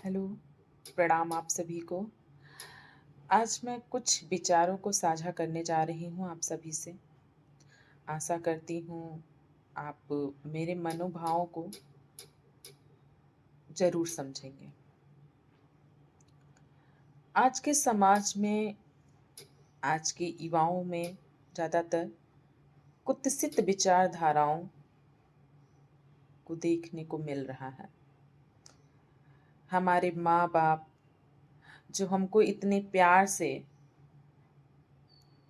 Hello, प्रणाम आप सभी को। आज मैं कुछ विचारों को साझा करने जा रही हूँ आप सभी से। आशा करती हूँ आप मेरे मनोभावों को ज़रूर समझेंगे। आज के समाज में, आज के युवाओं में ज़्यादातर कुत्सित विचारधाराओं को देखने को मिल रहा है। हमारे माँ बाप जो हमको इतने प्यार से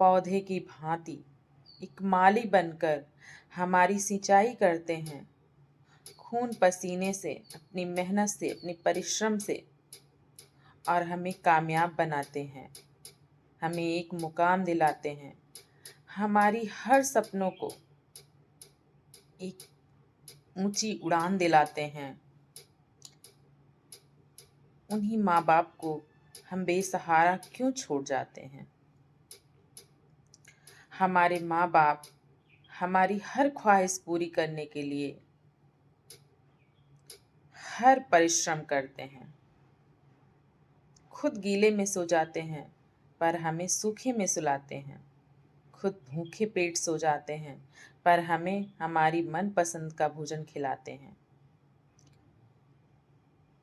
पौधे की भांति एक माली बनकर हमारी सिंचाई करते हैं, खून पसीने से, अपनी मेहनत से, अपने परिश्रम से, और हमें कामयाब बनाते हैं, हमें एक मुकाम दिलाते हैं, हमारी हर सपनों को एक ऊंची उड़ान दिलाते हैं। उन्हीं माँ बाप को हम बेसहारा क्यों छोड़ जाते हैं? हमारे माँ बाप हमारी हर ख्वाहिश पूरी करने के लिए हर परिश्रम करते हैं, खुद गीले में सो जाते हैं पर हमें सूखे में सुलाते हैं, खुद भूखे पेट सो जाते हैं पर हमें हमारी मनपसंद का भोजन खिलाते हैं।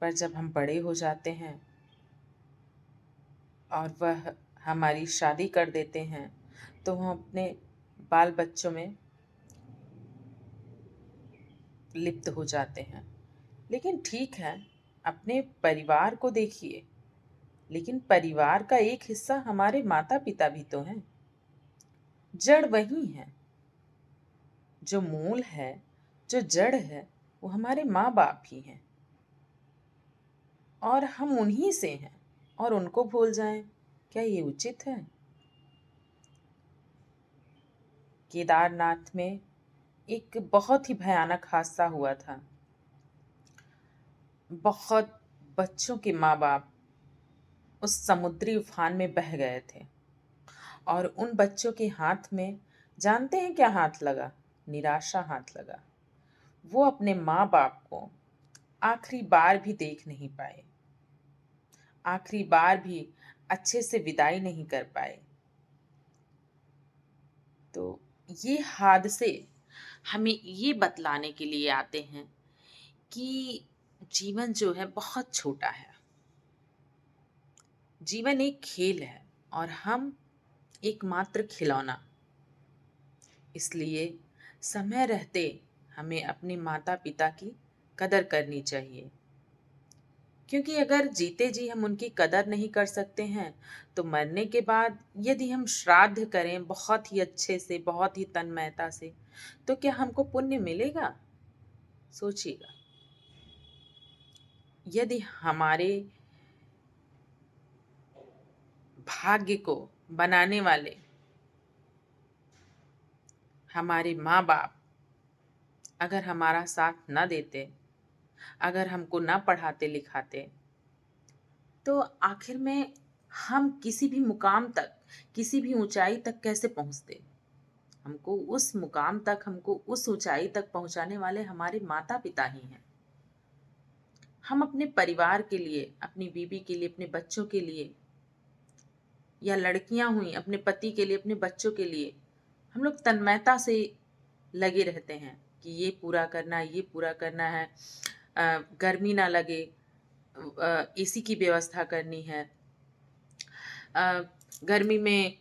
पर जब हम बड़े हो जाते हैं और वह हमारी शादी कर देते हैं तो हम अपने बाल बच्चों में लिप्त हो जाते हैं। लेकिन ठीक है, अपने परिवार को देखिए, लेकिन परिवार का एक हिस्सा हमारे माता पिता भी तो हैं। जड़ वही है, जो मूल है, जो जड़ है, वो हमारे माँ बाप ही हैं, और हम उन्हीं से हैं, और उनको भूल जाएं, क्या ये उचित है? केदारनाथ में एक बहुत ही भयानक हादसा हुआ था। बहुत बच्चों के माँ बाप उस समुद्री उफान में बह गए थे, और उन बच्चों के हाथ में जानते हैं क्या हाथ लगा? निराशा हाथ लगा। वो अपने माँ बाप को आखिरी बार भी देख नहीं पाए, आखिरी बार भी अच्छे से विदाई नहीं कर पाए। तो ये हादसे हमें ये बतलाने के लिए आते हैं कि जीवन जो है बहुत छोटा है। जीवन एक खेल है और हम एकमात्र खिलौना। इसलिए समय रहते हमें अपने माता पिता की कदर करनी चाहिए, क्योंकि अगर जीते जी हम उनकी कदर नहीं कर सकते हैं तो मरने के बाद यदि हम श्राद्ध करें बहुत ही अच्छे से, बहुत ही तन्मयता से, तो क्या हमको पुण्य मिलेगा? सोचिएगा। यदि हमारे भाग्य को बनाने वाले हमारे माँ बाप अगर हमारा साथ न देते, अगर हमको न पढ़ाते लिखाते, तो आखिर में हम किसी भी मुकाम तक, किसी भी ऊंचाई तक कैसे पहुंचते? हमको उस मुकाम तक, हमको उस ऊंचाई तक पहुंचाने वाले हमारे माता पिता ही हैं। हम अपने परिवार के लिए, अपनी बीवी के लिए, अपने बच्चों के लिए, या लड़कियां हुई अपने पति के लिए, अपने बच्चों के लिए, हम लोग तन्मयता से लगे रहते हैं कि ये पूरा करना है, ये पूरा करना है, गर्मी ना लगे, एसी की व्यवस्था करनी है, गर्मी में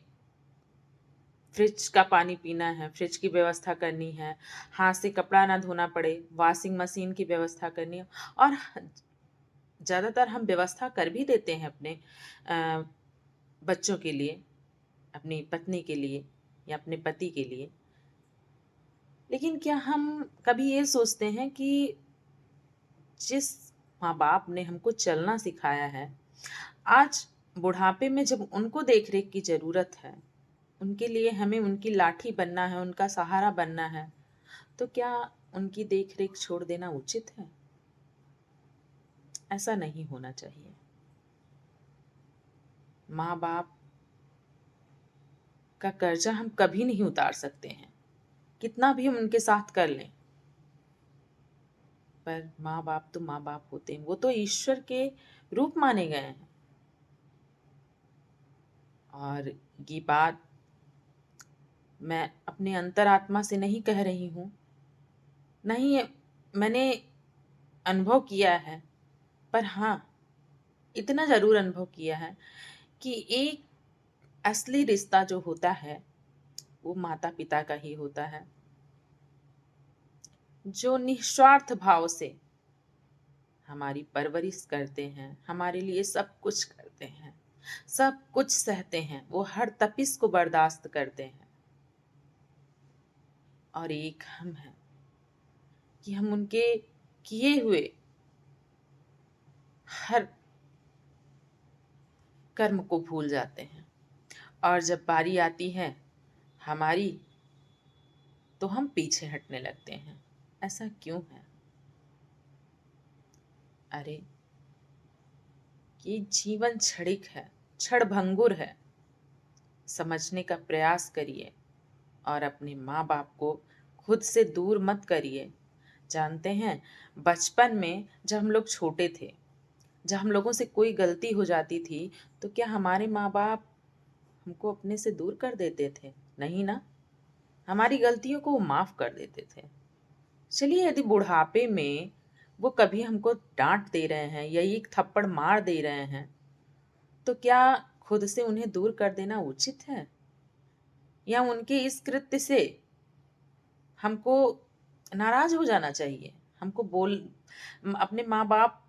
फ्रिज का पानी पीना है, फ्रिज की व्यवस्था करनी है, हाथ से कपड़ा ना धोना पड़े, वॉशिंग मशीन की व्यवस्था करनी है। और ज़्यादातर हम व्यवस्था कर भी देते हैं अपने बच्चों के लिए, अपनी पत्नी के लिए या अपने पति के लिए। लेकिन क्या हम कभी ये सोचते हैं कि जिस माँ बाप ने हमको चलना सिखाया है, आज बुढ़ापे में जब उनको देख रेख की ज़रूरत है, उनके लिए हमें उनकी लाठी बनना है, उनका सहारा बनना है, तो क्या उनकी देख रेख छोड़ देना उचित है? ऐसा नहीं होना चाहिए। माँ बाप का कर्जा हम कभी नहीं उतार सकते हैं, कितना भी हम उनके साथ कर लें। पर माँ बाप तो माँ बाप होते हैं, वो तो ईश्वर के रूप माने गए हैं। और ये बात मैं अपने अंतरात्मा से नहीं कह रही हूँ, नहीं मैंने अनुभव किया है, पर हाँ इतना ज़रूर अनुभव किया है कि एक असली रिश्ता जो होता है वो माता पिता का ही होता है, जो निस्वार्थ भाव से हमारी परवरिश करते हैं, हमारे लिए सब कुछ करते हैं, सब कुछ सहते हैं, वो हर तपिश को बर्दाश्त करते हैं। और एक हम हैं कि हम उनके किए हुए हर कर्म को भूल जाते हैं, और जब बारी आती है हमारी तो हम पीछे हटने लगते हैं। ऐसा क्यों है? अरे ये जीवन क्षणिक है, क्षणभंगुर है। समझने का प्रयास करिए और अपने माँ बाप को खुद से दूर मत करिए। जानते हैं, बचपन में जब हम लोग छोटे थे, जब हम लोगों से कोई गलती हो जाती थी, तो क्या हमारे माँ बाप हमको अपने से दूर कर देते थे? नहीं ना, हमारी गलतियों को वो माफ़ कर देते थे। चलिए, यदि बुढ़ापे में वो कभी हमको डांट दे रहे हैं या एक थप्पड़ मार दे रहे हैं, तो क्या खुद से उन्हें दूर कर देना उचित है? या उनके इस कृत्य से हमको नाराज हो जाना चाहिए? हमको अपने माँ बाप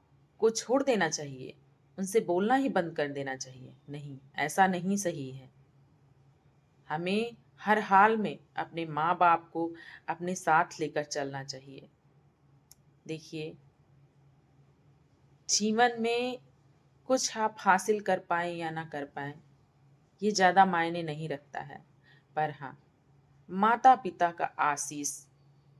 को छोड़ देना चाहिए, उनसे बोलना ही बंद कर देना चाहिए? नहीं, ऐसा नहीं सही है। हमें हर हाल में अपने माँ बाप को अपने साथ लेकर चलना चाहिए। देखिए, जीवन में कुछ आप हासिल कर पाएँ या ना कर पाएँ, ये ज़्यादा मायने नहीं रखता है। पर हाँ, माता पिता का आशीष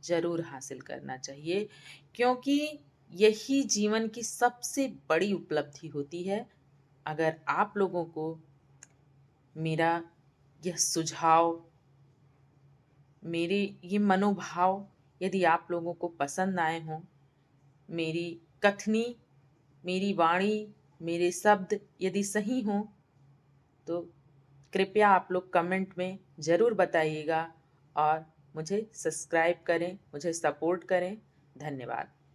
ज़रूर हासिल करना चाहिए, क्योंकि यही जीवन की सबसे बड़ी उपलब्धि होती है। अगर आप लोगों को मेरा यह सुझाव, मेरे ये मनोभाव यदि आप लोगों को पसंद आए हों, मेरी कथनी, मेरी वाणी, मेरे शब्द यदि सही हों, तो कृपया आप लोग कमेंट में ज़रूर बताइएगा और मुझे सब्सक्राइब करें, मुझे सपोर्ट करें। धन्यवाद।